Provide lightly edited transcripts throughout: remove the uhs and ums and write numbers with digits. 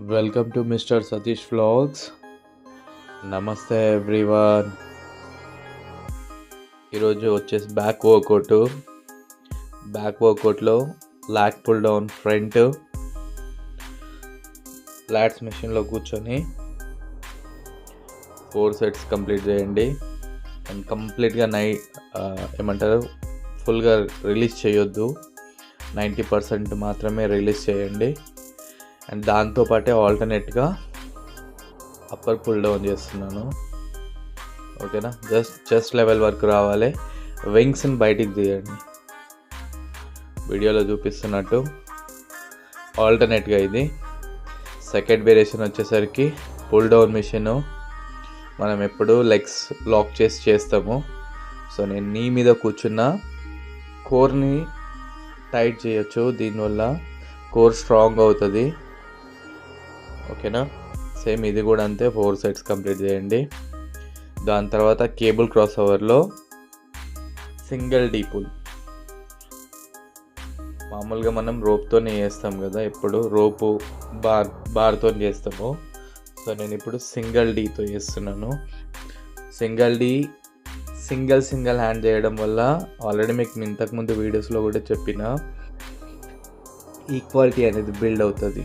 Welcome to mister Satish vlogs. నమస్తే everyone. ఈరోజు వచ్చేసి బ్యాక్ వర్కౌట్లో lat pull down front flats మెషిన్లో కూర్చొని 4 సెట్స్ కంప్లీట్ చేయండి. అండ్ కంప్లీట్గా ఫుల్గా రిలీజ్ చేయొద్దు, 90% మాత్రమే రిలీజ్ చేయండి. అండ్ దాంతోపాటే ఆల్టర్నేట్గా అప్పర్ పుల్ డౌన్ చేస్తున్నాను. ఓకేనా, జస్ట్ లెవెల్ వరకు రావాలి. వింగ్స్ని బయటికి తీయండి, వీడియోలో చూపిస్తున్నట్టు. ఆల్టర్నేట్గా ఇది సెకండ్ వేరియేషన్ వచ్చేసరికి పుల్ డౌన్ మిషన్ మనం ఎప్పుడు లెగ్స్ లాక్ చేసి చేస్తాము. సో నేను నీ మీద కూర్చున్న కోర్ని టైట్ చేయొచ్చు, దీనివల్ల కోర్ స్ట్రాంగ్ అవుతుంది. ఓకేనా, సేమ్ ఇది కూడా అంతే, 4 సెట్స్ కంప్లీట్ చేయండి. దాని తర్వాత కేబుల్ క్రాస్ ఓవర్లో సింగిల్ డీ పుల్. మామూలుగా మనం రోప్తోనే చేస్తాం కదా, ఎప్పుడు రోపు బార్తో చేస్తాము. సో నేను ఇప్పుడు సింగిల్ డీతో చేస్తున్నాను. సింగిల్ హ్యాండ్ చేయడం వల్ల ఆల్రెడీ మీకు ఇంతకుముందు వీడియోస్లో కూడా చెప్పిన ఈక్వాలిటీ అనేది బిల్డ్ అవుతుంది.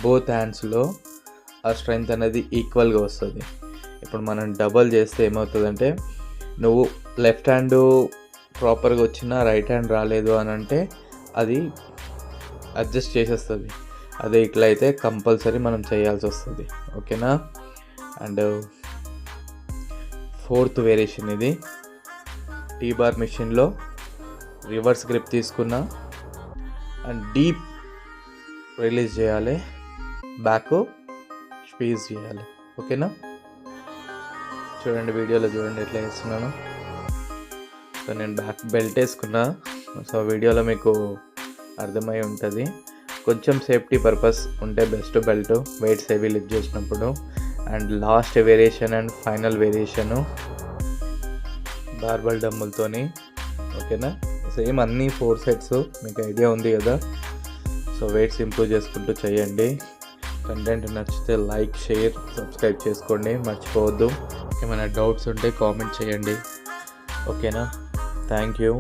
బోత్ హ్యాండ్స్లో ఆ స్ట్రెంగ్త్ అనేది ఈక్వల్గా వస్తుంది. ఇప్పుడు మనం డబల్ చేస్తే ఏమవుతుందంటే, నువ్వు లెఫ్ట్ హ్యాండ్ ప్రాపర్గా వచ్చినా రైట్ హ్యాండ్ రాలేదు అని అంటే అది అడ్జస్ట్ చేసేస్తుంది. అదే ఇట్లా అయితే కంపల్సరీ మనం చేయాల్సి వస్తుంది. ఓకేనా. అండ్ 4th వేరియేషన్ ఇది. టీ బార్ మిషన్లో రివర్స్ గ్రిప్ తీసుకున్నా అండ్ డీప్ రిలీజ్ చేయాలి, బ్యాక్ స్క్వీజ్ చేయాలి. ఓకేనా, చూడండి వీడియోలో చూడండి ఎట్లా వేస్తున్నాను. సో నేను బ్యాక్ బెల్ట్ వేసుకున్నా, సో వీడియోలో మీకు అర్థమై ఉంటుంది. కొంచెం సేఫ్టీ పర్పస్ ఉంటే best belt, weights heavy lift చేసినప్పుడు. And last variation and final variation barbell డంబుల్తోని. ఓకేనా, సేమ్ అన్నీ 4 సెట్స్ మీకు ఐడియా ఉంది కదా. సో వెయిట్స్ ఇంప్రూవ్ చేసుకుంటూ చేయండి. కంటెంట్ నచ్చితే లైక్, షేర్, సబ్స్క్రైబ్ చేసుకోండి, మర్చిపోవద్దు. ఏమైనా డౌట్స్ ఉంటే కామెంట్ చేయండి. ఓకేనా, థ్యాంక్ యూ.